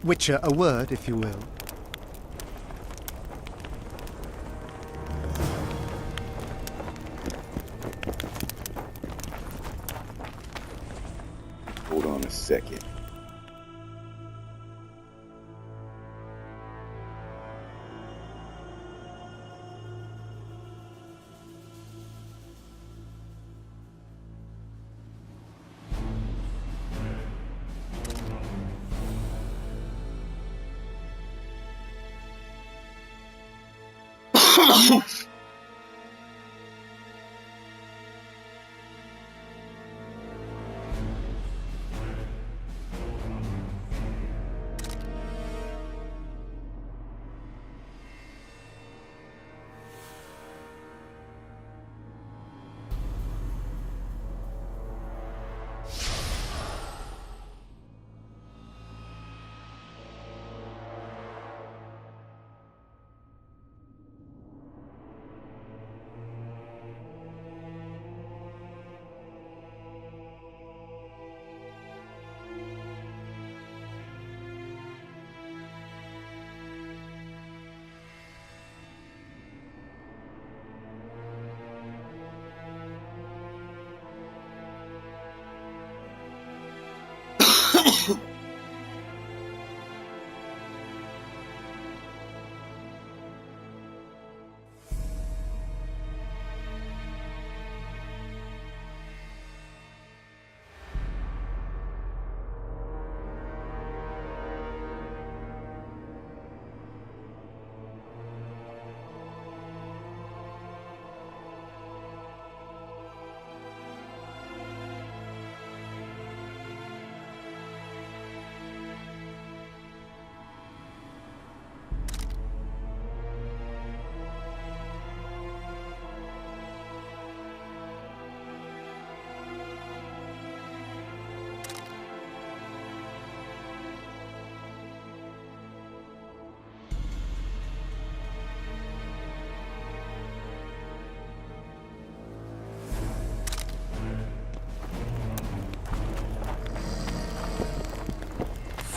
Witcher, a word, if you will. Hold on a second.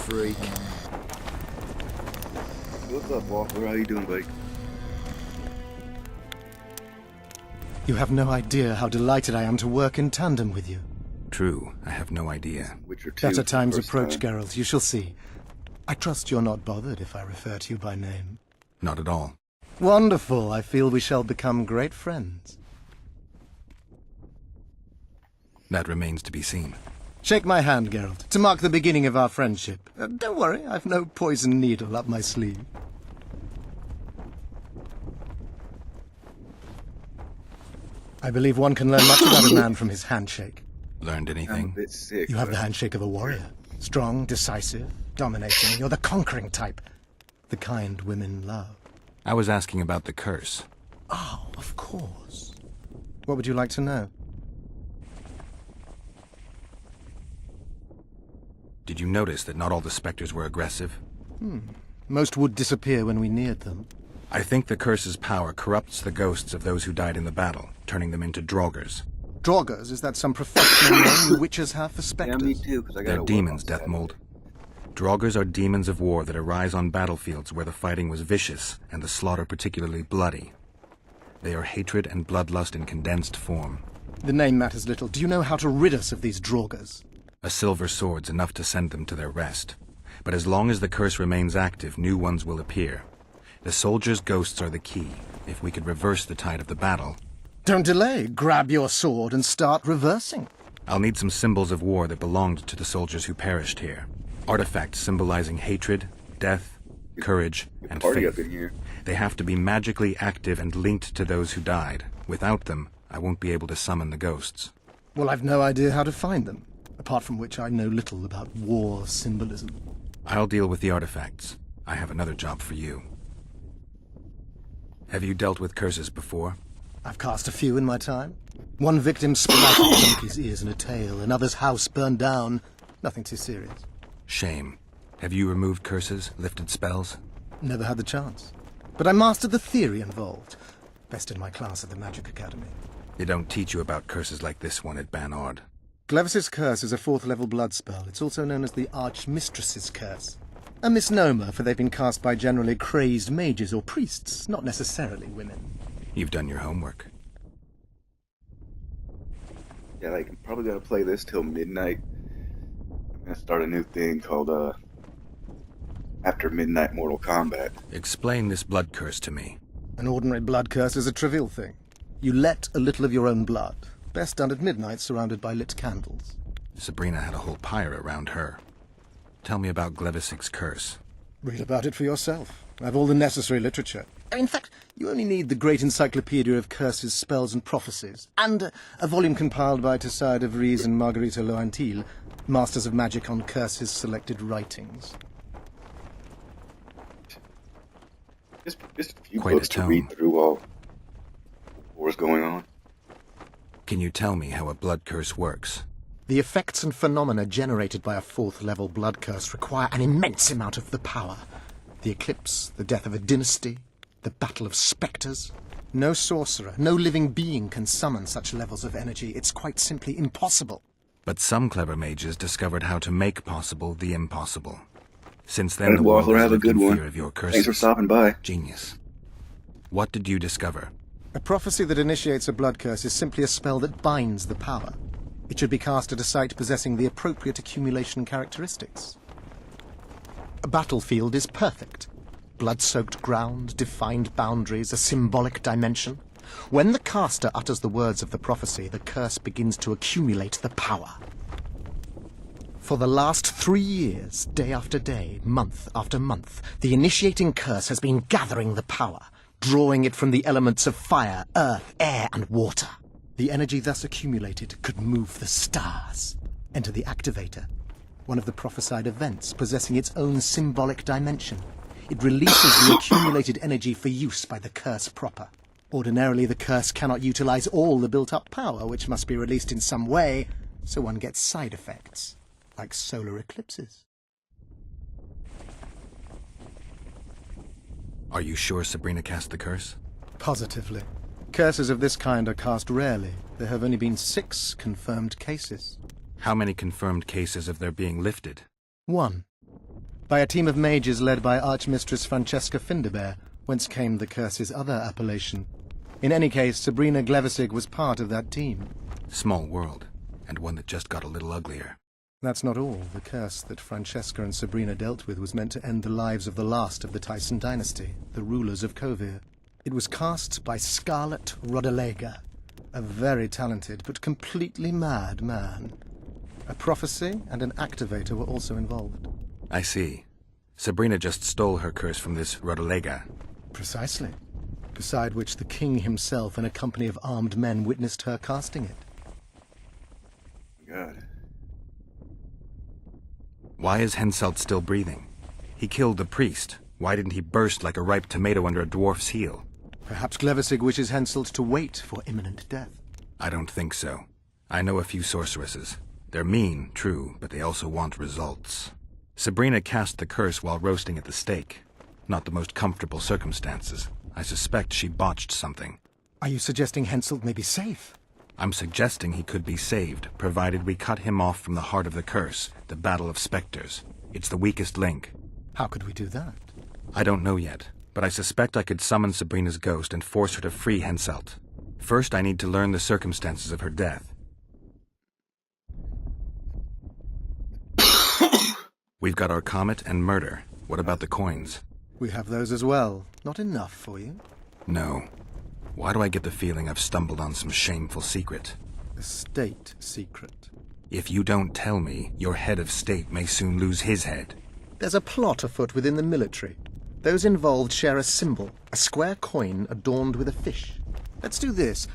Freak. What's up, Walker? How you doing, buddy? You have no idea how delighted I am to work in tandem with you. True, I have no idea. Witcher 2 Better times first approach, time. Geralt. You shall see. I trust you're not bothered if I refer to you by name. Not at all. Wonderful. I feel we shall become great friends. That remains to be seen. Shake my hand, Geralt, to mark the beginning of our friendship. Don't worry, I've no poison needle up my sleeve. I believe one can learn much about a man from his handshake. Learned I'm a anything? bit sick. You have the but handshake of a warrior. Strong, decisive, dominating. You're the conquering type. The kind women love. I was asking about the curse. Oh, of course. What would you like to know? Did you notice that not all the specters were aggressive? Most would disappear when we neared them. I think the curse's power corrupts the ghosts of those who died in the battle, turning them into Draugrs. Draugrs, is that some professional name the witches have for Yeah, specters? me too, because I got They're demons, Deathmold. Draugrs are demons of war that arise on battlefields where the fighting was vicious and the slaughter particularly bloody. They are hatred and bloodlust in condensed form. The name matters little. Do you know how to rid us of these Draugrs? A silver sword's enough to send them to their rest. But as long as the curse remains active, new ones will appear. The soldiers' ghosts are the key. If we could reverse the tide of the battle... Don't delay. Grab your sword and start reversing. I'll need some symbols of war that belonged to the soldiers who perished here. Artifacts symbolizing hatred, death, courage, and Party up faith. in here. They have to be magically active and linked to those who died. Without them, I won't be able to summon the ghosts. Well, I've no idea how to find them. Apart from which I know little about war symbolism. I'll deal with the artifacts. I have another job for you. Have you dealt with curses before? I've cast a few in my time. One victim splattered a donkey's ears in a tail, another's house burned down. Nothing too serious. Shame. Have you removed curses, lifted spells? Never had the chance. But I mastered the theory involved. Best in my class at the Magic Academy. They don't teach you about curses like this one at Banord. Glevis's Curse is a 4th level blood spell. It's also known as the Archmistress's Curse. A misnomer, for they've been cast by generally crazed mages or priests, not necessarily women. You've done your homework. Yeah, like, I'm probably gonna play this till midnight. I'm gonna start a new thing called, After Midnight Mortal Kombat. Explain this blood curse to me. An ordinary blood curse is a trivial thing. You let a little of your own blood, best done at midnight surrounded by lit candles. Sabrina had a whole pyre around her. Tell me about Glevisig's curse. Read about it for yourself. I have all the necessary literature. In fact, you only need the great encyclopedia of curses, spells, and prophecies, and a volume compiled by Tessard de Vries and Margarita Loantil, Masters of Magic on Curses Selected Writings. Just a few Quite a books to read tome. through while war's going on. Can you tell me how a blood curse works? The effects and phenomena generated by a fourth-level blood curse require an immense amount of the power. The eclipse, the death of a dynasty, the battle of spectres. No sorcerer, no living being can summon such levels of energy. It's quite simply impossible. But some clever mages discovered how to make possible the impossible. Since then, Red the world Waffler, has have a lived in good one. fear of your curses. Thanks for stopping by. Genius. What did you discover? A prophecy that initiates a blood curse is simply a spell that binds the power. It should be cast at a site possessing the appropriate accumulation characteristics. A battlefield is perfect. Blood-soaked ground, defined boundaries, a symbolic dimension. When the caster utters the words of the prophecy, the curse begins to accumulate the power. For the last 3 years, day after day, month after month, the initiating curse has been gathering the power, drawing it from the elements of fire, earth, air, and water. The energy thus accumulated could move the stars. Enter the Activator, one of the prophesied events possessing its own symbolic dimension. It releases the accumulated energy for use by the curse proper. Ordinarily, the curse cannot utilize all the built-up power, which must be released in some way, so one gets side effects, like solar eclipses. Are you sure Sabrina cast the curse? Positively. Curses of this kind are cast rarely. There have only been 6 confirmed cases. How many confirmed cases of their being lifted? 1. By a team of mages led by Archmistress Francesca Findabair, whence came the curse's other appellation. In any case, Sabrina Glevisig was part of that team. Small world, and one that just got a little uglier. That's not all. The curse that Francesca and Sabrina dealt with was meant to end the lives of the last of the Tyson dynasty, the rulers of Kovir. It was cast by Scarlet Rodalega, a very talented but completely mad man. A prophecy and an activator were also involved. I see. Sabrina just stole her curse from this Rodalega. Precisely. Beside which the king himself and a company of armed men witnessed her casting it. God. Why is Henselt still breathing? He killed the priest. Why didn't he burst like a ripe tomato under a dwarf's heel? Perhaps Glevisig wishes Henselt to wait for imminent death. I don't think so. I know a few sorceresses. They're mean, true, but they also want results. Sabrina cast the curse while roasting at the stake. Not the most comfortable circumstances. I suspect she botched something. Are you suggesting Henselt may be safe? I'm suggesting he could be saved, provided we cut him off from the heart of the curse, the Battle of Spectres. It's the weakest link. How could we do that? I don't know yet, but I suspect I could summon Sabrina's ghost and force her to free Henselt. First, I need to learn the circumstances of her death. We've got our comet and murder. What about the coins? We have those as well. Not enough for you? No. Why do I get the feeling I've stumbled on some shameful secret? A state secret. If you don't tell me, your head of state may soon lose his head. There's a plot afoot within the military. Those involved share a symbol, a square coin adorned with a fish. Let's do this.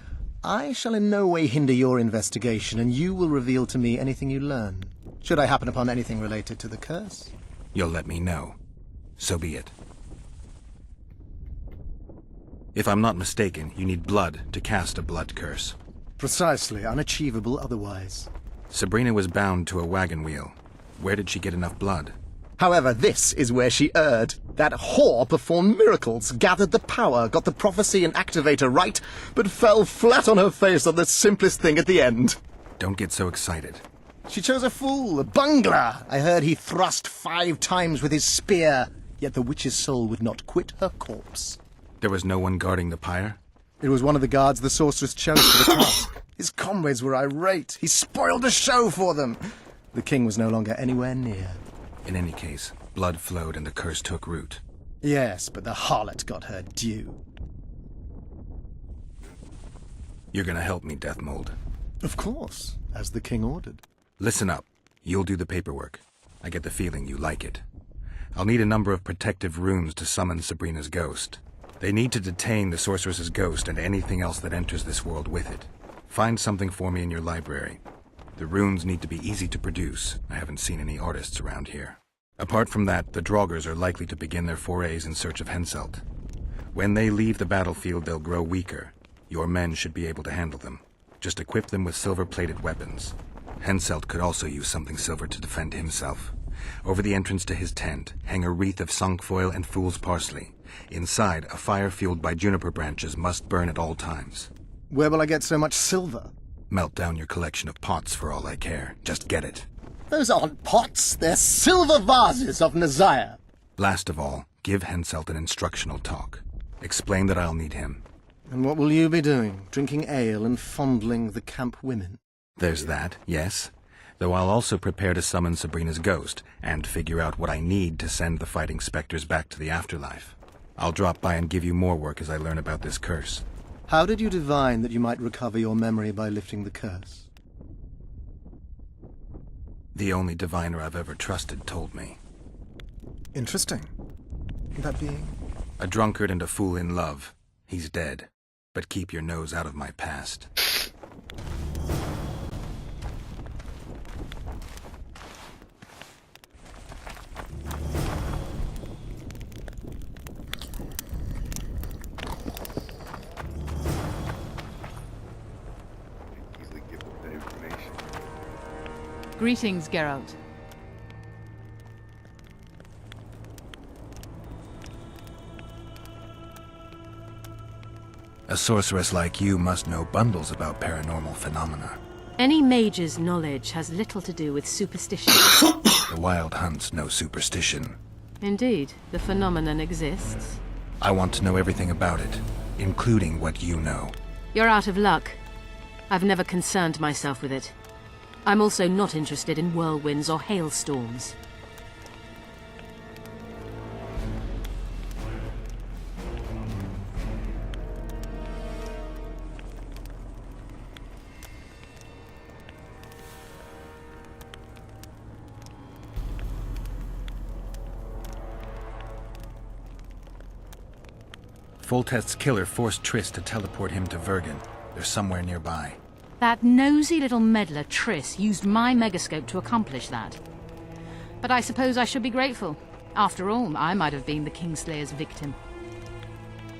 I shall in no way hinder your investigation, and you will reveal to me anything you learn. Should I happen upon anything related to the curse? You'll let me know. So be it. If I'm not mistaken, you need blood to cast a blood curse. Precisely, unachievable otherwise. Sabrina was bound to a wagon wheel. Where did she get enough blood? However, this is where she erred. That whore performed miracles, gathered the power, got the prophecy and activator right, but fell flat on her face on the simplest thing at the end. Don't get so excited. She chose a fool, a bungler. I heard he thrust 5 times with his spear, yet the witch's soul would not quit her corpse. There was no one guarding the pyre? It was one of the guards the sorceress chose for the task. His comrades were irate. He spoiled the show for them. The king was no longer anywhere near. In any case, blood flowed and the curse took root. Yes, but the harlot got her due. You're gonna help me, Deathmold. Of course, as the king ordered. Listen up. You'll do the paperwork. I get the feeling you like it. I'll need a number of protective runes to summon Sabrina's ghost. They need to detain the sorceress's ghost and anything else that enters this world with it. Find something for me in your library. The runes need to be easy to produce. I haven't seen any artists around here. Apart from that, the Draugrs are likely to begin their forays in search of Henselt. When they leave the battlefield, they'll grow weaker. Your men should be able to handle them. Just equip them with silver-plated weapons. Henselt could also use something silver to defend himself. Over the entrance to his tent, hang a wreath of cinquefoil and fool's parsley. Inside, a fire fueled by juniper branches must burn at all times. Where will I get so much silver? Melt down your collection of pots for all I care. Just get it. Those aren't pots, they're silver vases of Nazaya. Last of all, give Henselt an instructional talk. Explain that I'll need him. And what will you be doing? Drinking ale and fondling the camp women? There's that, yes. Though I'll also prepare to summon Sabrina's ghost, and figure out what I need to send the fighting specters back to the afterlife. I'll drop by and give you more work as I learn about this curse. How did you divine that you might recover your memory by lifting the curse? The only diviner I've ever trusted told me. Interesting. That being? A drunkard and a fool in love. He's dead. But keep your nose out of my past. Easily give them that information. Greetings, Geralt. A sorceress like you must know bundles about paranormal phenomena. Any mage's knowledge has little to do with superstition. The Wild Hunt's no superstition. Indeed, the phenomenon exists. I want to know everything about it, including what you know. You're out of luck. I've never concerned myself with it. I'm also not interested in whirlwinds or hailstorms. Foltest's killer forced Triss to teleport him to Vergen. They're somewhere nearby. That nosy little meddler Triss used my megascope to accomplish that. But I suppose I should be grateful. After all, I might have been the Kingslayer's victim.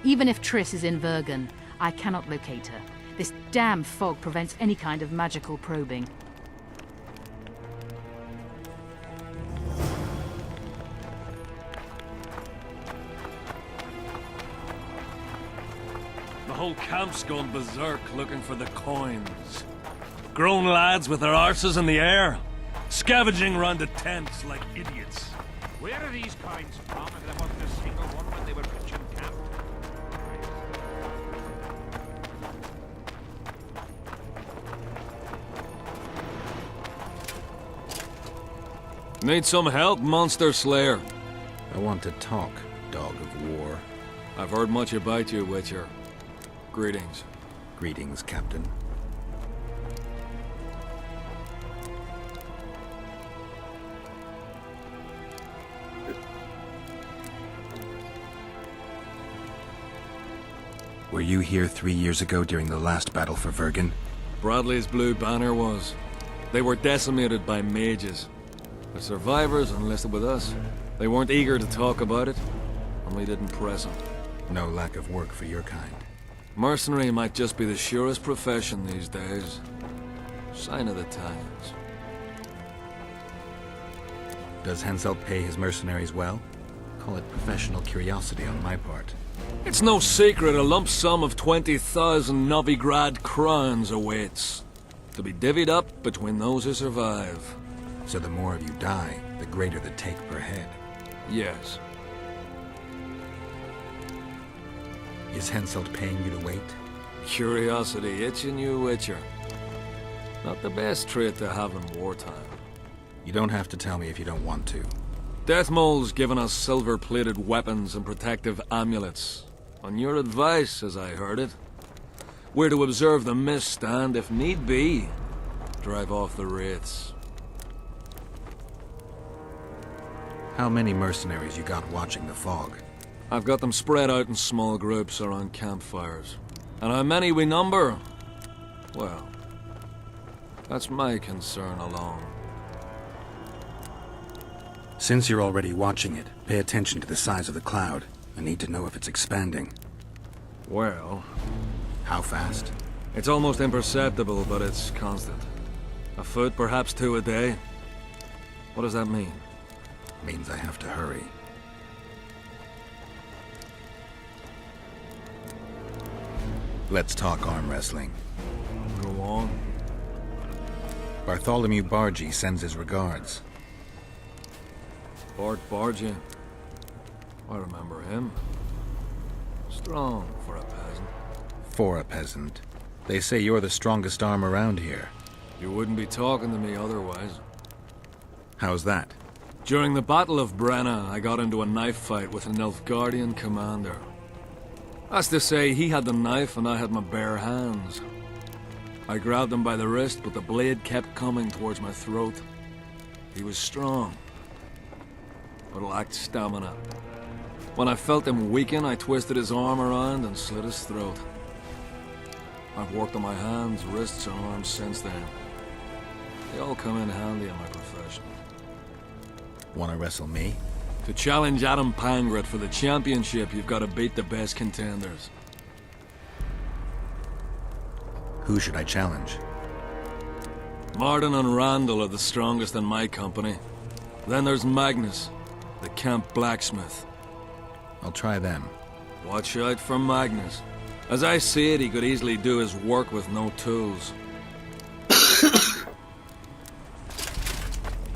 Even if Triss is in Vergen, I cannot locate her. This damn fog prevents any kind of magical probing. The whole camp's gone berserk looking for the coins. Grown lads with their arses in the air, scavenging round the tents like idiots. Where are these coins from? And there wasn't a single one when they were pitching camp. Need some help, Monster Slayer? I want to talk, dog of war. I've heard much about you, Witcher. Greetings. Greetings, Captain. Were you here 3 years ago during the last battle for Vergen? Bradley's Blue Banner was. They were decimated by mages. The survivors enlisted with us. They weren't eager to talk about it, and we didn't press them. No lack of work for your kind. Mercenary might just be the surest profession these days. Sign of the times. Does Henselt pay his mercenaries well? Call it professional curiosity on my part. It's no secret a lump sum of 20,000 Novigrad crowns awaits. To be divvied up between those who survive. So the more of you die, the greater the take per head. Yes. Is Henselt paying you to wait? Curiosity itching you, Witcher. Not the best trait to have in wartime. You don't have to tell me if you don't want to. Deathmole's given us silver-plated weapons and protective amulets. On your advice, as I heard it. We're to observe the mist and, if need be, drive off the wraiths. How many mercenaries you got watching the fog? I've got them spread out in small groups around campfires. And how many we number? Well, that's my concern alone. Since you're already watching it, pay attention to the size of the cloud. I need to know if it's expanding. Well, How fast? it's almost imperceptible, but it's constant. A foot, perhaps 2 a day. What does that mean? Means I have to hurry. Let's talk arm wrestling. Go on. Bartholomew Bargy sends his regards. Bart Bargy. I remember him. Strong for a peasant. For a peasant. They say you're the strongest arm around here. You wouldn't be talking to me otherwise. How's that? During the Battle of Brenna, I got into a knife fight with an Nilfgaardian commander. That's to say, he had the knife and I had my bare hands. I grabbed him by the wrist, but the blade kept coming towards my throat. He was strong, but lacked stamina. When I felt him weaken, I twisted his arm around and slit his throat. I've worked on my hands, wrists, and arms since then. They all come in handy in my profession. Wanna wrestle me? To challenge Adam Pangret for the championship, you've got to beat the best contenders. Who should I challenge? Martin and Randall are the strongest in my company. Then there's Magnus, the camp blacksmith. I'll try them. Watch out for Magnus. As I see it, he could easily do his work with no tools.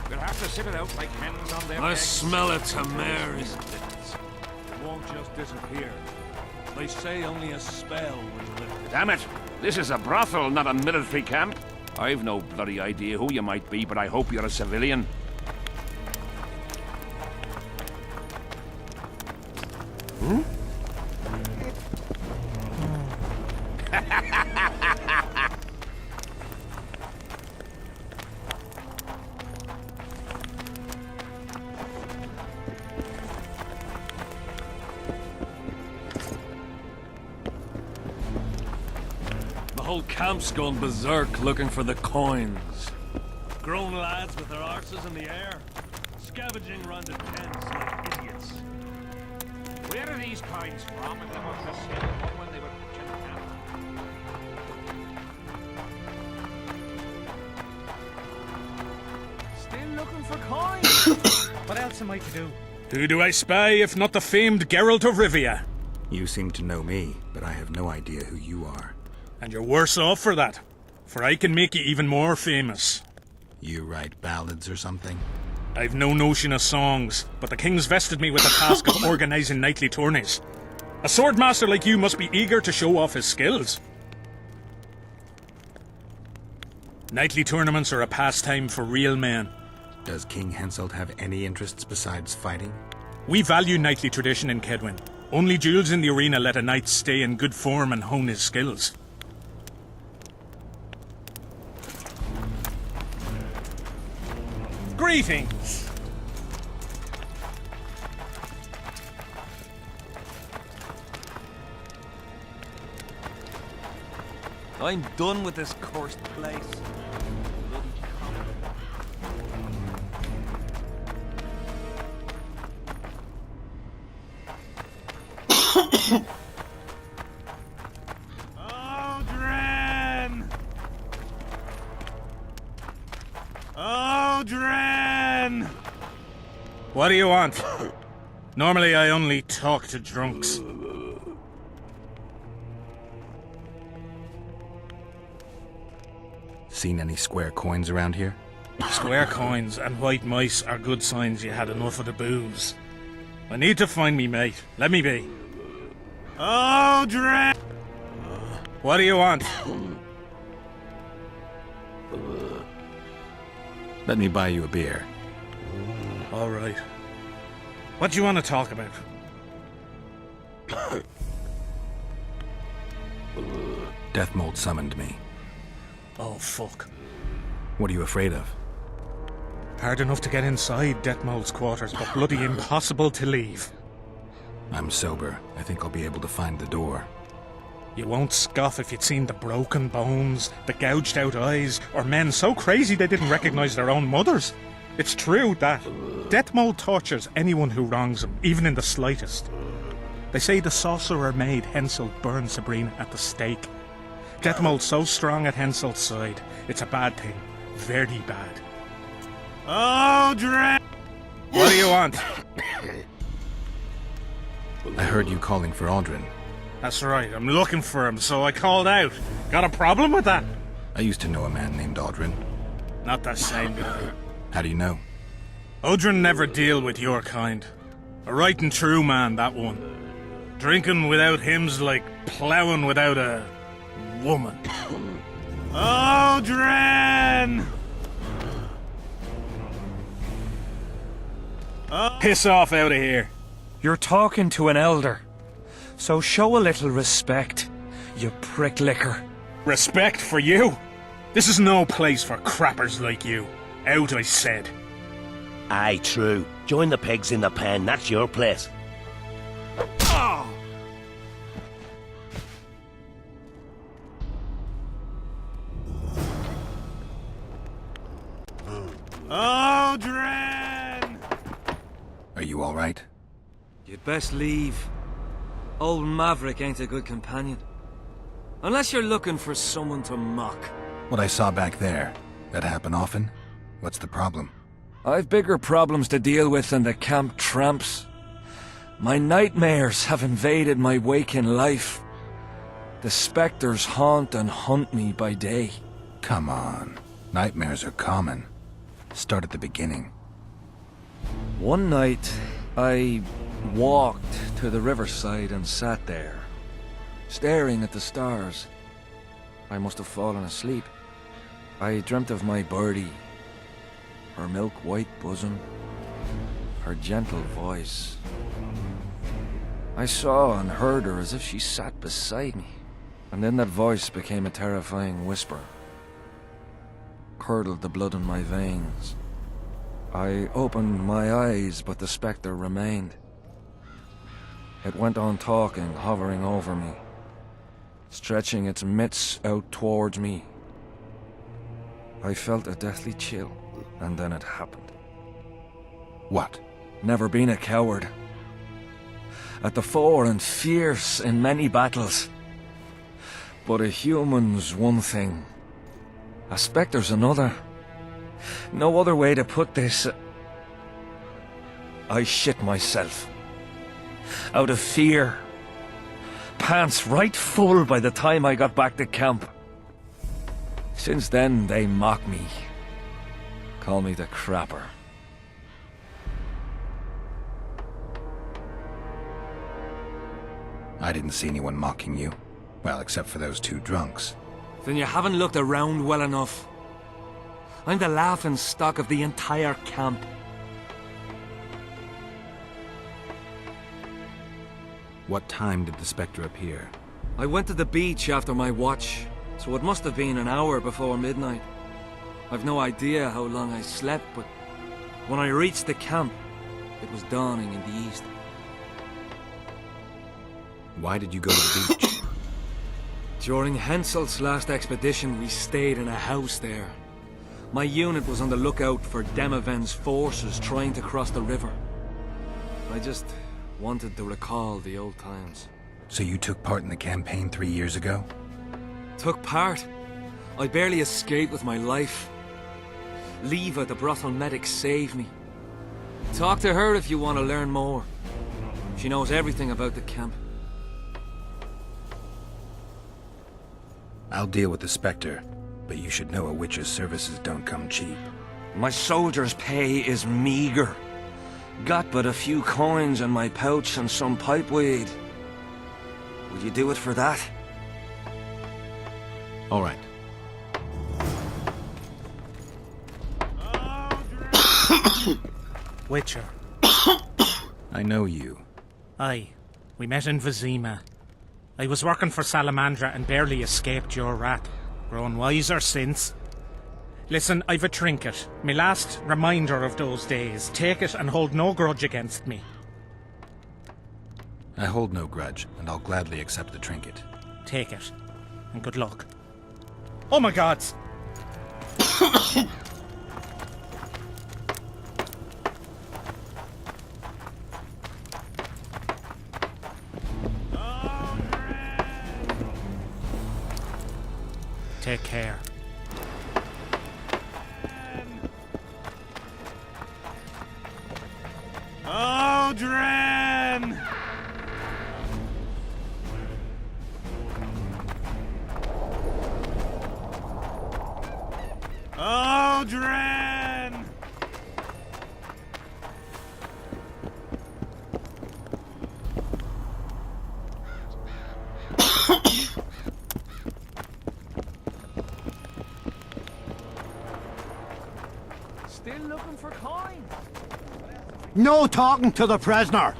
We'll have to sit it out like hens on their I eggs. smell it to Mary. It won't just disappear. They say only a spell will lift it. Damn it! This is a brothel, not a military camp. I've no bloody idea who you might be, but I hope you're a civilian. The whole camp's gone berserk looking for the coins. Grown lads with their arses in the air, scavenging round the tents like idiots. Where are these coins from? And they must have seen one when they were pitching camp. Still looking for coins? What else am I to do? Who do I spy if not the famed Geralt of Rivia? You seem to know me, but I have no idea who you are. And you're worse off for that, for I can make you even more famous. You write ballads or something? I've no notion of songs, but the king's vested me with the task of organising knightly tourneys. A swordmaster like you must be eager to show off his skills. Knightly tournaments are a pastime for real men. Does King Henselt have any interests besides fighting? We value knightly tradition in Kedwin. Only duels in the arena let a knight stay in good form and hone his skills. Greetings! I'm done with this cursed place. Odren! Odren! What do you want? Normally I only talk to drunks. Seen any square coins around here? Square coins and white mice are good signs you had enough of the booze. I need to find me mate. Let me be. Aldrin! What do you want? Let me buy you a beer. All right. What do you want to talk about? Deathmold summoned me. Oh, fuck. What are you afraid of? Hard enough to get inside Deathmold's quarters, but bloody impossible to leave. I'm sober. I think I'll be able to find the door. You won't scoff if you'd seen the broken bones, the gouged out eyes, or men so crazy they didn't recognize their own mothers. It's true that Deathmold tortures anyone who wrongs him, even in the slightest. They say the sorcerer maid Hensel burned Sabrina at the stake. Deathmold's so strong at Hensel's side, it's a bad thing. Very bad. Aldrin! What do you want? I heard you calling for Aldrin. That's right, I'm looking for him, so I called out. Got a problem with that? I used to know a man named Aldrin. Not the same guy. How do you know? Aldrin never deal with your kind. A right and true man, that one. Drinking without him's like ploughing without a woman. Aldrin! Piss off out of here. You're talking to an elder, so show a little respect, you pricklicker. Respect for you? This is no place for crappers like you. Out, I said. Aye, true. Join the pigs in the pen, that's your place. Aldrin! Are you all right? You'd best leave. Old Maverick ain't a good companion. Unless you're looking for someone to mock. What I saw back there, that happen often? What's the problem? I've bigger problems to deal with than the camp tramps. My nightmares have invaded my waking life. The specters haunt and hunt me by day. Come on. Nightmares are common. Start at the beginning. One night, I walked to the riverside and sat there, staring at the stars. I must have fallen asleep. I dreamt of my birdie, her milk-white bosom, her gentle voice. I saw and heard her as if she sat beside me, and then that voice became a terrifying whisper. Curdled the blood in my veins. I opened my eyes, but the spectre remained. It went on talking, hovering over me, stretching its mitts out towards me. I felt a deathly chill, and then it happened. What? Never been a coward. At the fore and fierce in many battles. But a human's one thing. A spectre's another. No other way to put this. I shit myself. Out of fear. Pants right full by the time I got back to camp. Since then, they mock me. Call me the Crapper. I didn't see anyone mocking you. Well, except for those two drunks. Then you haven't looked around well enough. I'm the laughing stock of the entire camp. What time did the spectre appear? I went to the beach after my watch, so it must have been an hour before midnight. I've no idea how long I slept, but when I reached the camp, it was dawning in the east. Why did you go to the beach? During Hensel's last expedition, we stayed in a house there. My unit was on the lookout for Demoven's forces trying to cross the river. I just wanted to recall the old times. So you took part in the campaign 3 years ago? Took part? I barely escaped with my life. Leva, the brothel medic, saved me. Talk to her if you want to learn more. She knows everything about the camp. I'll deal with the spectre. But you should know a witcher's services don't come cheap. My soldier's pay is meager. Got but a few coins in my pouch and some pipeweed. Would you do it for that? All right. Witcher. I know you. Aye. We met in Vizima. I was working for Salamandra and barely escaped your rat. Grown wiser since. Listen, I've a trinket. My last reminder of those days. Take it and hold no grudge against me. I hold no grudge, and I'll gladly accept the trinket. Take it. And good luck. Oh my gods! Take care. Aldrin! Aldrin! Still looking for coins? No talking to the prisoner!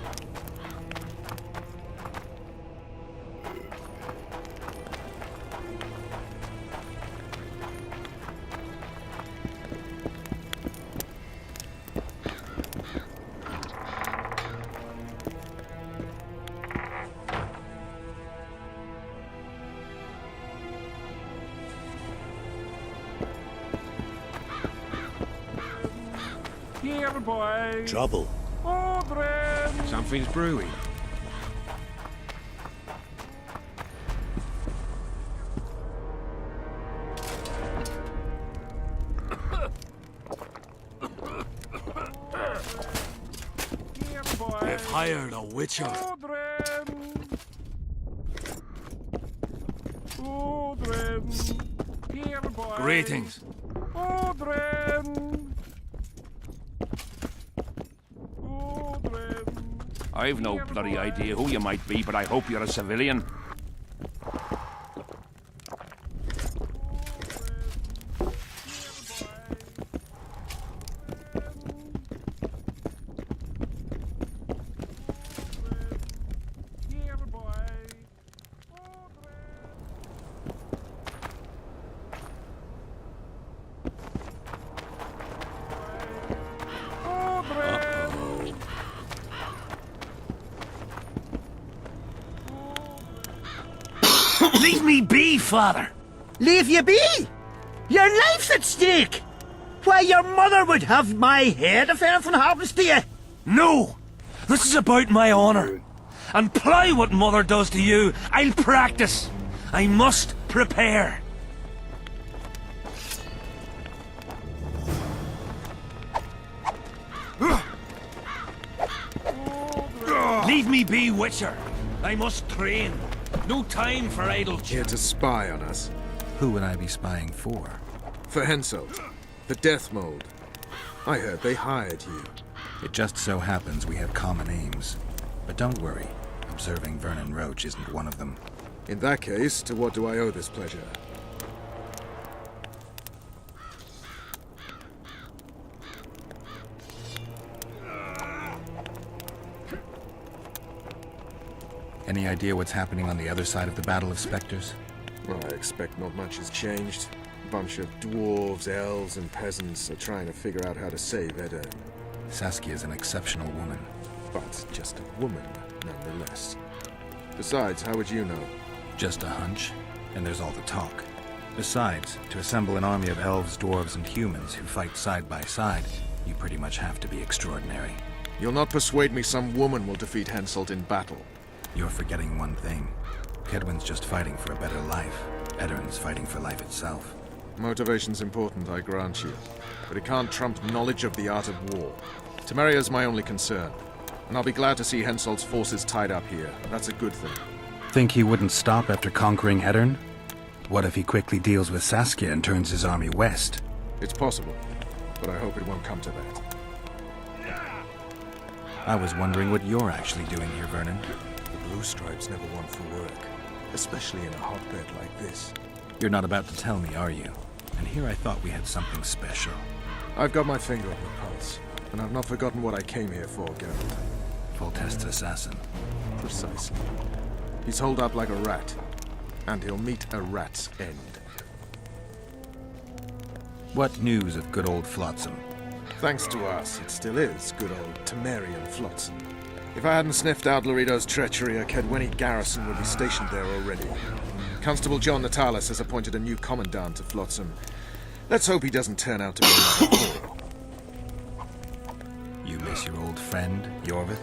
Here, boy. Trouble. Aldrin! Something's brewing. Here, boy. They've hired a witcher. Aldrin! Aldrin! Here, boy. Greetings. Aldrin! I've no bloody idea who you might be, but I hope you're a civilian. Leave me be, father! Leave you be? Your life's at stake! Why, your mother would have my head if anything happens to you! No! This is about my honor. And ply what mother does to you, I'll practice. I must prepare. Leave me be, Witcher. I must train. No time for idle Here to spy on us. Who would I be spying for? For Henselt, the Death Mold. I heard they hired you. It just so happens we have common aims. But don't worry, observing Vernon Roach isn't one of them. In that case, to what do I owe this pleasure? Any idea what's happening on the other side of the Battle of Spectres? Well, I expect not much has changed. A bunch of dwarves, elves, and peasants are trying to figure out how to save Edirne. Saskia's an exceptional woman. But just a woman, nonetheless. Besides, how would you know? Just a hunch, and there's all the talk. Besides, to assemble an army of elves, dwarves, and humans who fight side by side, you pretty much have to be extraordinary. You'll not persuade me some woman will defeat Henselt in battle. You're forgetting one thing. Kedwin's just fighting for a better life. Edirne's fighting for life itself. Motivation's important, I grant you. But it can't trump knowledge of the art of war. Temeria's my only concern. And I'll be glad to see Henselt's forces tied up here. That's a good thing. Think he wouldn't stop after conquering Edirne? What if he quickly deals with Saskia and turns his army west? It's possible, but I hope it won't come to that. I was wondering what you're actually doing here, Vernon. The Blue Stripes never want for work, especially in a hotbed like this. You're not about to tell me, are you? And here I thought we had something special. I've got my finger on the pulse, and I've not forgotten what I came here for, Geralt. Foltest's assassin. Precisely. He's holed up like a rat, and he'll meet a rat's end. What news of good old Flotsam? Thanks to us, it still is good old Temerian Flotsam. If I hadn't sniffed out Loredo's treachery, a Kedweni garrison would be stationed there already. Constable John Natalis has appointed a new commandant to Flotsam. Let's hope he doesn't turn out to be another war. You miss your old friend, Yorvith?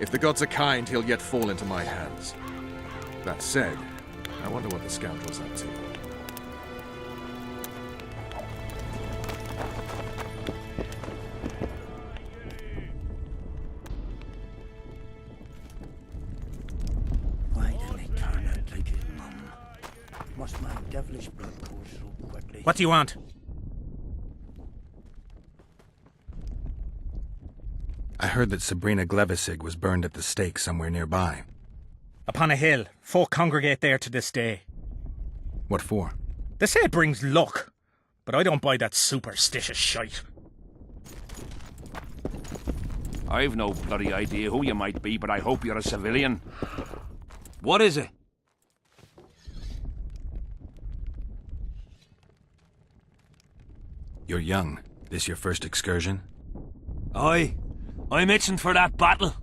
If the gods are kind, he'll yet fall into my hands. That said, I wonder what the scoundrel's up to. What do you want? I heard that Sabrina Glevissig was burned at the stake somewhere nearby. Upon a hill. Folk congregate there to this day. What for? They say it brings luck, but I don't buy that superstitious shite. I've no bloody idea who you might be, but I hope you're a civilian. What is it? You're young. This your first excursion? Aye. I'm itching for that battle.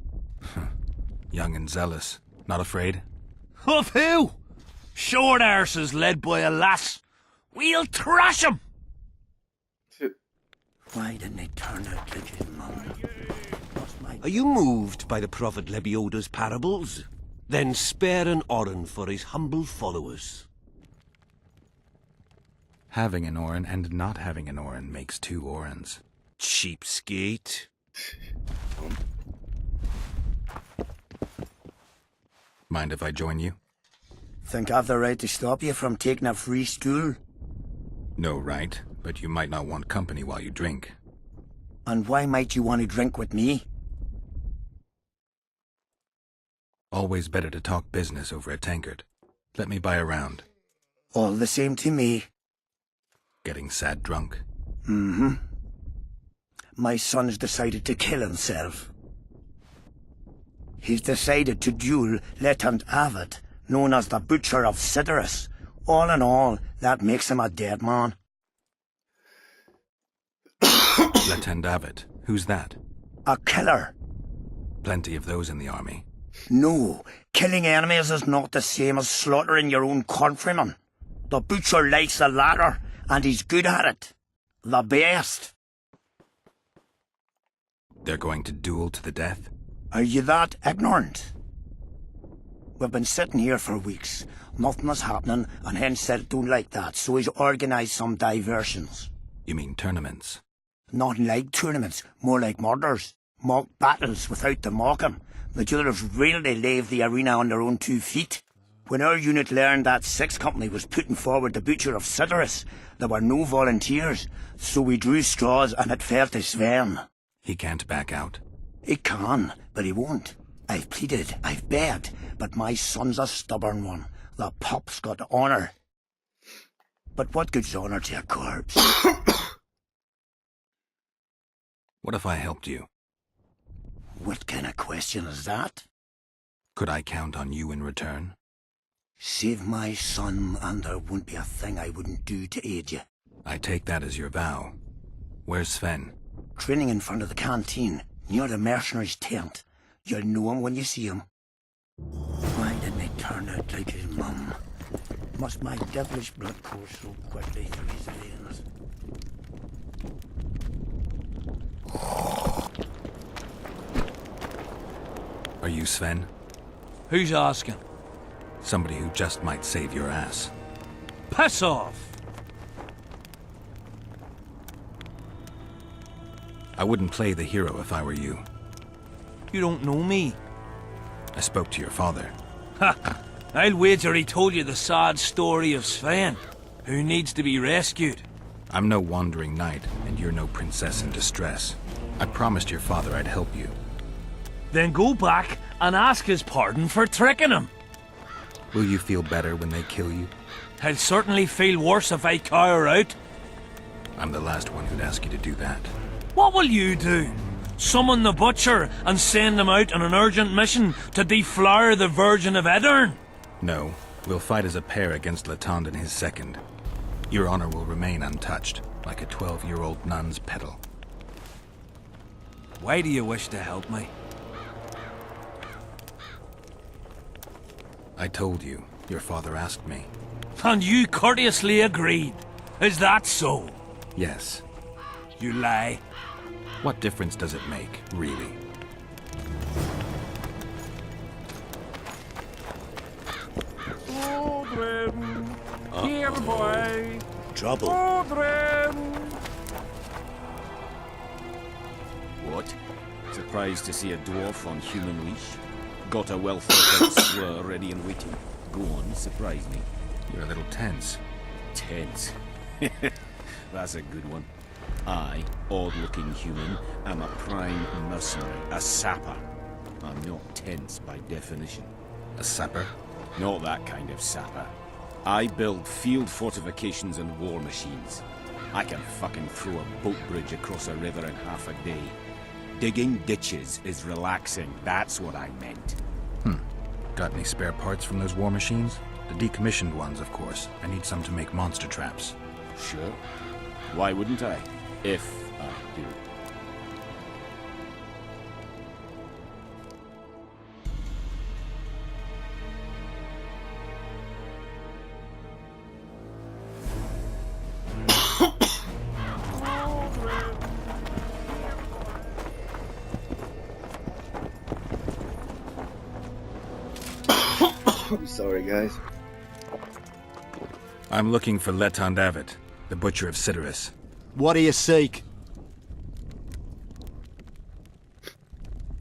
Young and zealous. Not afraid? Of who? Short arses led by a lass. We'll thrash 'em! Why didn't they turn out like his mum? Are you moved by the Prophet Lebioda's parables? Then spare an Oren for his humble followers. Having an Oren and not having an Oren makes two Orens. Cheapskate. Mind if I join you? Think I've the right to stop you from taking a free stool? No right, but you might not want company while you drink. And why might you want to drink with me? Always better to talk business over a tankard. Let me buy a round. All the same to me. Getting sad drunk? Mm-hmm. My son's decided to kill himself. He's decided to duel Lieutenant Avid, known as the Butcher of Sidorus. All in all, that makes him a dead man. Lieutenant Avid? Who's that? A killer. Plenty of those in the army. No, killing enemies is not the same as slaughtering your own countrymen. The Butcher likes the latter, and he's good at it. The best. They're going to duel to the death? Are you that ignorant? We've been sitting here for weeks. Nothing is happening, and hence said don't like that, so he's organised some diversions. You mean tournaments? Not like tournaments, more like murders. Mock battles without the mocking. The duellers really leave the arena on their own 2 feet. When our unit learned that 6th Company was putting forward the Butcher of Sidorus, there were no volunteers, so we drew straws and it fell to Sven. He can't back out? He can, but he won't. I've pleaded, I've begged, but my son's a stubborn one. The pup's got honour. But what good's honour to a corpse? What if I helped you? What kind of question is that? Could I count on you in return? Save my son, and there won't be a thing I wouldn't do to aid you. I take that as your vow. Where's Sven? Training in front of the canteen, near the mercenary's tent. You'll know him when you see him. Why didn't he turn out like his mum? Must my devilish blood course so quickly through his veins? Are you Sven? Who's asking? Somebody who just might save your ass. Piss off! I wouldn't play the hero if I were you. You don't know me. I spoke to your father. Ha! I'll wager he told you the sad story of Sven, who needs to be rescued. I'm no wandering knight, and you're no princess in distress. I promised your father I'd help you. Then go back and ask his pardon for tricking him. Will you feel better when they kill you? I'll certainly feel worse if I cower out. I'm the last one who'd ask you to do that. What will you do? Summon the butcher and send him out on an urgent mission to deflower the Virgin of Aedirn? No, we'll fight as a pair against Letond and his second. Your honor will remain untouched, like a 12-year-old nun's petal. Why do you wish to help me? I told you. Your father asked me. And you courteously agreed. Is that so? Yes. You lie. What difference does it make, really? Children, here, boy. Trouble. Children. What? Surprised to see a dwarf on human leash? Got a well-thought-out slur ready and waiting. Go on, surprise me. You're a little tense. Tense? That's a good one. I, odd-looking human, am a prime mercenary, a sapper. I'm not tense by definition. A sapper? Not that kind of sapper. I build field fortifications and war machines. I can fucking throw a boat bridge across a river in half a day. Digging ditches is relaxing, that's what I meant. Got any spare parts from those war machines? The decommissioned ones, of course. I need some to make monster traps. Sure. Why wouldn't I? If I do. I'm sorry, guys. I'm looking for Letond Avet, the Butcher of Cidaris. What do you seek?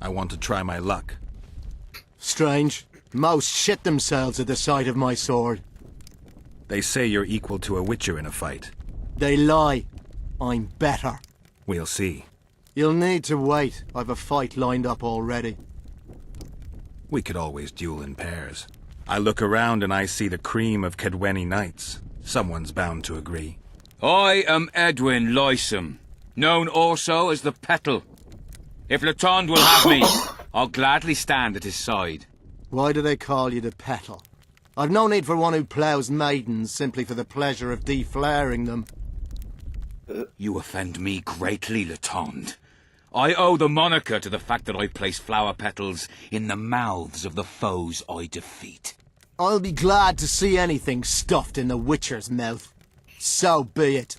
I want to try my luck. Strange. Most shit themselves at the sight of my sword. They say you're equal to a witcher in a fight. They lie. I'm better. We'll see. You'll need to wait. I've a fight lined up already. We could always duel in pairs. I look around and I see the cream of Kedweni knights. Someone's bound to agree. I am Edwin Lysum, known also as the Petal. If Letond will have me, I'll gladly stand at his side. Why do they call you the Petal? I've no need for one who ploughs maidens simply for the pleasure of deflaring them. You offend me greatly, Letond. I owe the moniker to the fact that I place flower petals in the mouths of the foes I defeat. I'll be glad to see anything stuffed in the Witcher's mouth. So be it.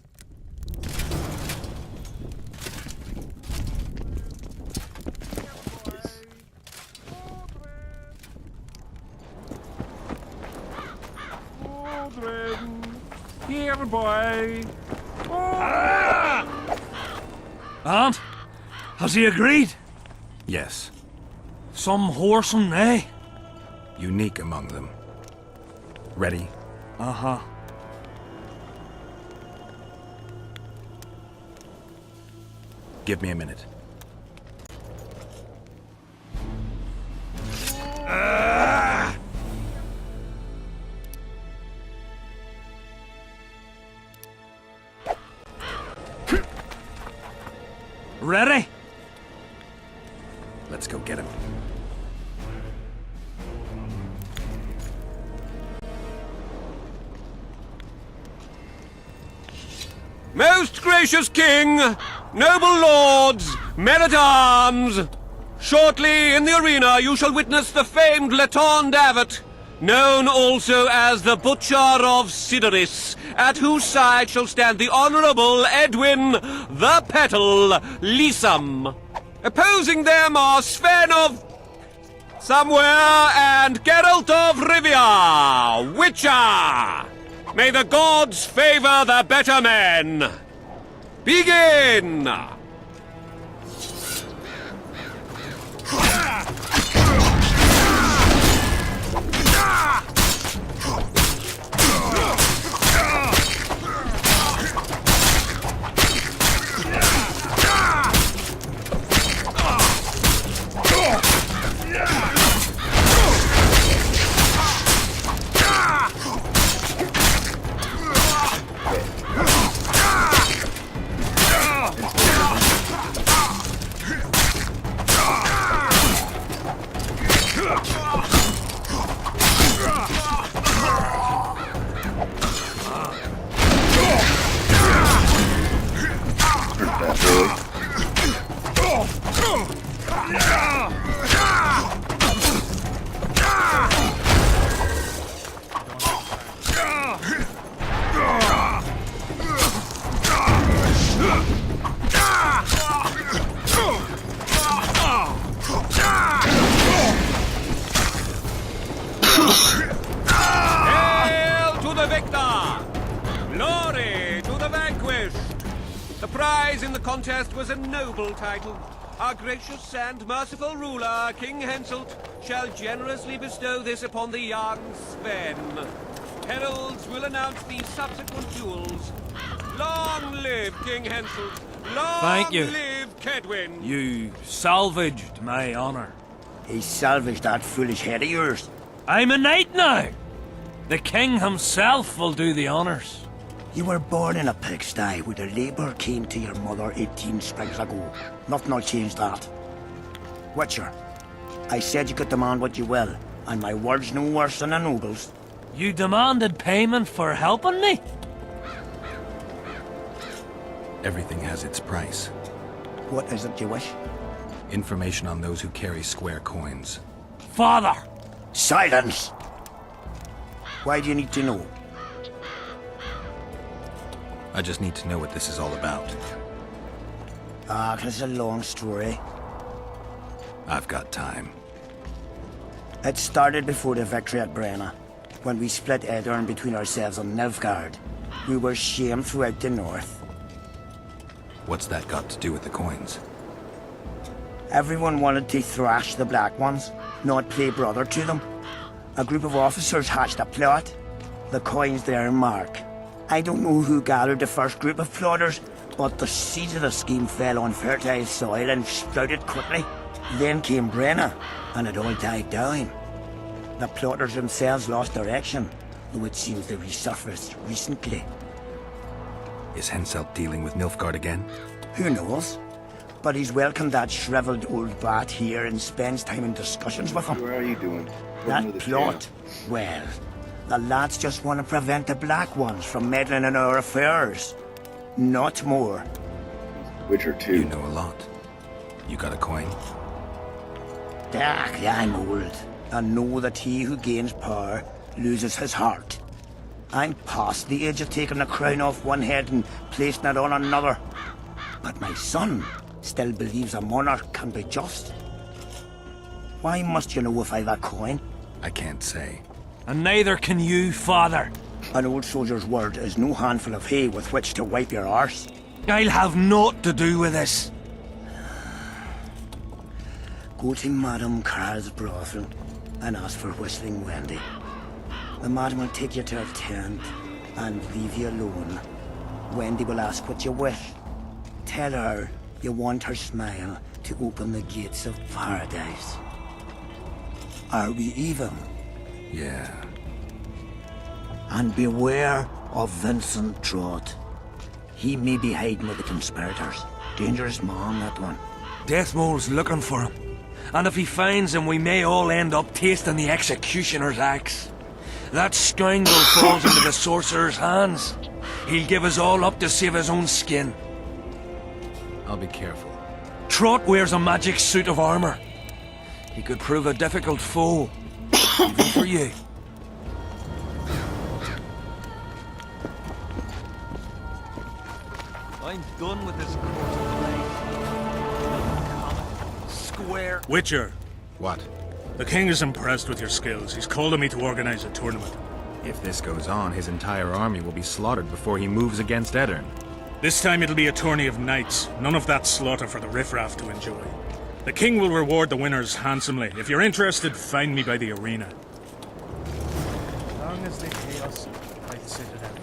Children, here, boy. Aunt, has he agreed? Yes. Some whoreson, eh? Unique among them. Ready? Uh-huh. Give me a minute. Ready? Let's go get him. Most gracious king, noble lords, men-at-arms, shortly in the arena you shall witness the famed Letond Avet, known also as the Butcher of Cidaris, at whose side shall stand the Honourable Edwin the Petal Lysum. Opposing them are Sven of somewhere and Geralt of Rivia, Witcher. May the gods favor the better men. Begin! Hail to the victor! Glory to the vanquished! The prize in the contest was a noble title. Our gracious and merciful ruler, King Henselt, shall generously bestow this upon the young Sven. Heralds will announce the subsequent duels. Long live King Henselt! Long Thank you. live Kedwin! You salvaged my honor. He salvaged that foolish head of yours. I'm a knight now. The king himself will do the honors. You were born in a pigsty where the labour came to your mother 18 springs ago. Nothing will change that. Witcher, I said you could demand what you will, and my word's no worse than a noble's. You demanded payment for helping me? Everything has its price. What is it you wish? Information on those who carry square coins. Father! Silence! Why do you need to know? I just need to know what this is all about. Ah, it's a long story. I've got time. It started before the victory at Brenna, when we split Edirn between ourselves and Nilfgaard. We were shamed throughout the north. What's that got to do with the coins? Everyone wanted to thrash the Black Ones, not play brother to them. A group of officers hatched a plot. The coins their mark. I don't know who gathered the first group of plotters, but the seeds of the scheme fell on fertile soil and sprouted quickly. Then came Brenna, and it all died down. The plotters themselves lost direction, though it seems they resurfaced recently. Is Henselt dealing with Nilfgaard again? Who knows? But he's welcomed that shriveled old bat here and spends time in discussions with him. What are you doing? That plot? Well, the lads just want to prevent the Black Ones from meddling in our affairs. Not more. Witcher 2. You know a lot. You got a coin? I'm old, and know that he who gains power loses his heart. I'm past the age of taking the crown off one head and placing it on another. But my son still believes a monarch can be just. Why must you know if I've a coin? I can't say. And neither can you, father. An old soldier's word is no handful of hay with which to wipe your arse. I'll have naught to do with this. Go to Madame Carl's brothel and ask for Whistling Wendy. The madam will take you to her tent and leave you alone. Wendy will ask what you wish. Tell her you want her smile to open the gates of paradise. Are we even? Yeah. And beware of Vincent Trott. He may be hiding with the conspirators. Dangerous man, that one. Deathmole's looking for him. And if he finds him, we may all end up tasting the executioner's axe. That scoundrel falls into the sorcerer's hands. He'll give us all up to save his own skin. I'll be careful. Trott wears a magic suit of armor. He could prove a difficult foe, even for you. I'm done with this court of play. Square. Witcher. What? The king is impressed with your skills. He's called on me to organize a tournament. If this goes on, his entire army will be slaughtered before he moves against Edirn. This time it'll be a tourney of knights. None of that slaughter for the riffraff to enjoy. The king will reward the winners handsomely. If you're interested, find me by the arena. As long as they pay us, I'd sit it out.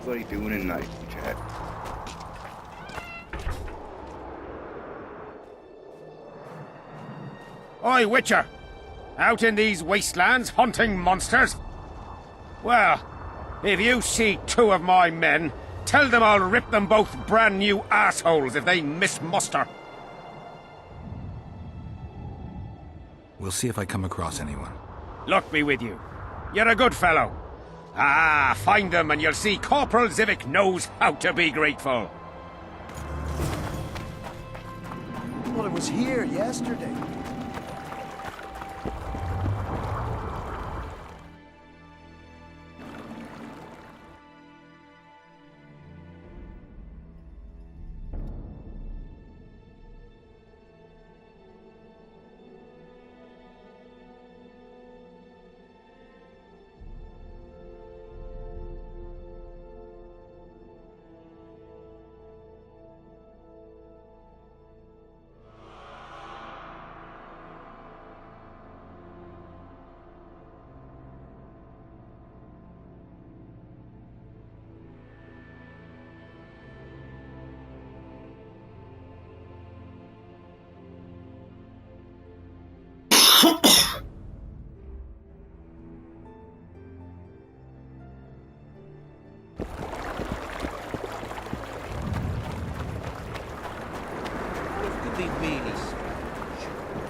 What's everybody doing at night, chat? Oi, Witcher! Out in these wastelands hunting monsters? Well, if you see two of my men, Tell them I'll rip them both brand new assholes if they miss muster. We'll see if I come across anyone. Luck be with you. You're a good fellow. Ah, find them and you'll see Corporal Zivik knows how to be grateful. Well, it was here yesterday.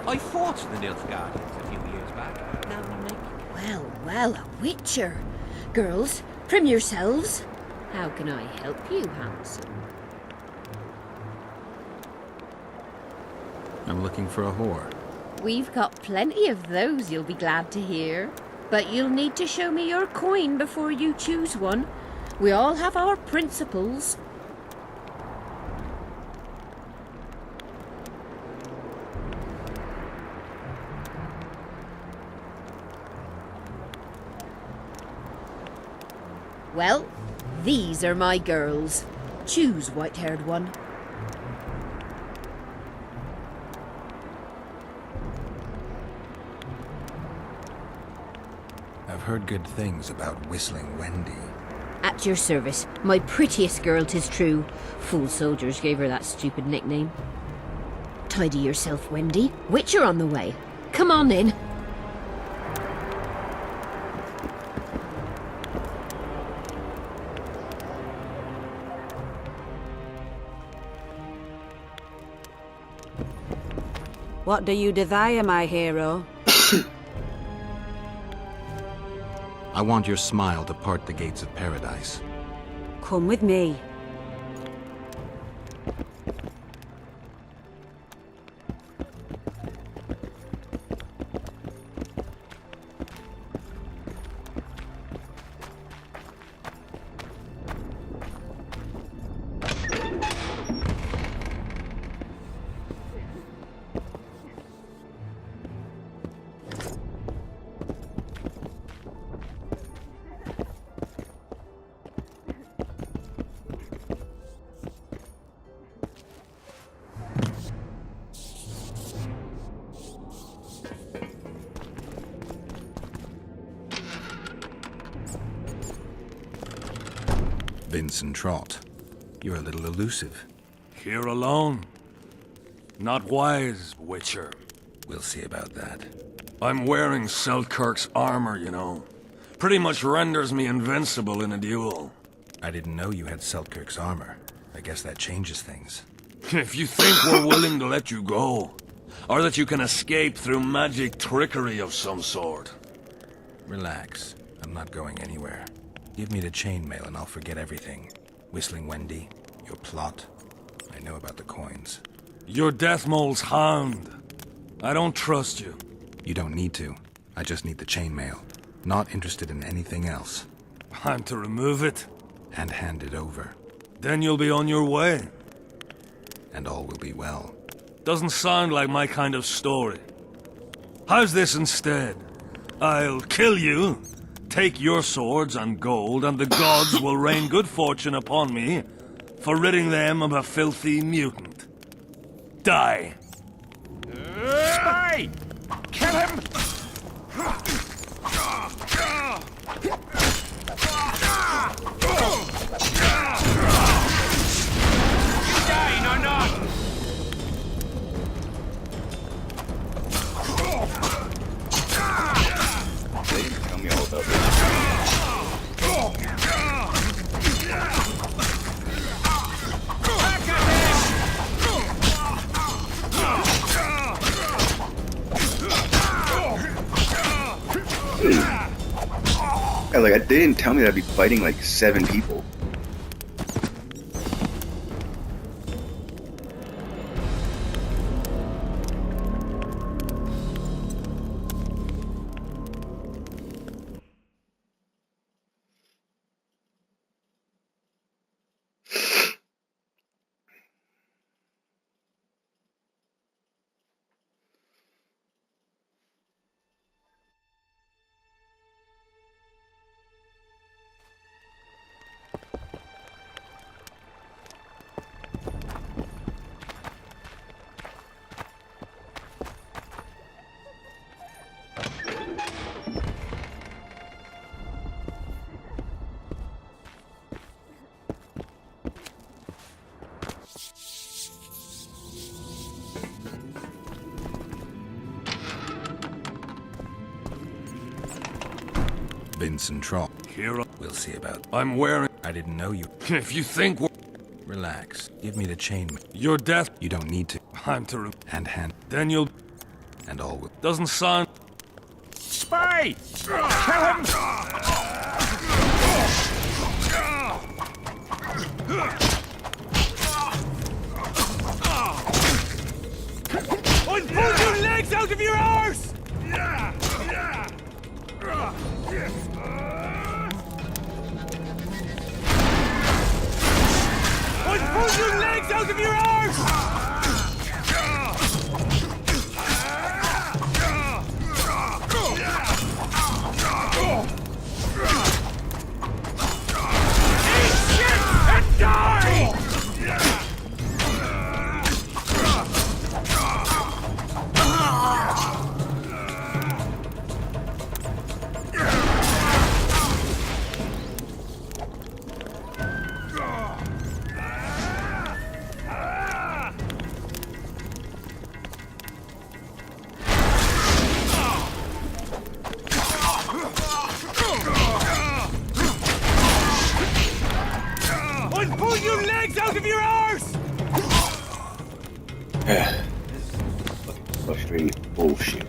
I fought the Nilfgaardians a few years back. Now we make... Well, well, a witcher. Girls, trim yourselves. How can I help you, handsome? I'm looking for a whore. We've got plenty of those, you'll be glad to hear. But you'll need to show me your coin before you choose one. We all have our principles. Well, these are my girls. Choose, white-haired one. I've heard good things about Whistling Wendy. At your service, my prettiest girl, 'tis true. Fool soldiers gave her that stupid nickname. Tidy yourself, Wendy. Witcher on the way. Come on in. What do you desire, my hero? I want your smile to part the gates of paradise. Come with me. Vincent Trott, you're a little elusive. Here alone. Not wise, Witcher. We'll see about that. I'm wearing Selkirk's armor, you know. Pretty much renders me invincible in a duel. I didn't know you had Selkirk's armor. I guess that changes things. If you think we're willing to let you go, or that you can escape through magic trickery of some sort. Relax. I'm not going anywhere. Give me the chainmail and I'll forget everything. Whistling Wendy, your plot. I know about the coins. You're Deathmole's hound. I don't trust you. You don't need to. I just need the chainmail. Not interested in anything else. I'm to remove it? And hand it over. Then you'll be on your way. And all will be well. Doesn't sound like my kind of story. How's this instead? I'll kill you, take your swords and gold, and the gods will rain good fortune upon me for ridding them of a filthy mutant. Die. Hey! Kill him! Dying or not? They didn't tell me all about this. Yeah, like, they didn't tell me that I'd be fighting like 7 people. Vincent Trott. Here, We'll see about. I'm wearing. I didn't know you. If you think we're... Relax. Give me the chain. Your death... You don't need to. I'm to... Hand. Then you'll... And all will. Doesn't sound... Spy! Kill him! I'll pull your legs out of your arse! I'll pull your legs out of your arse! Pull your legs out of your arse! Frustrating bullshit.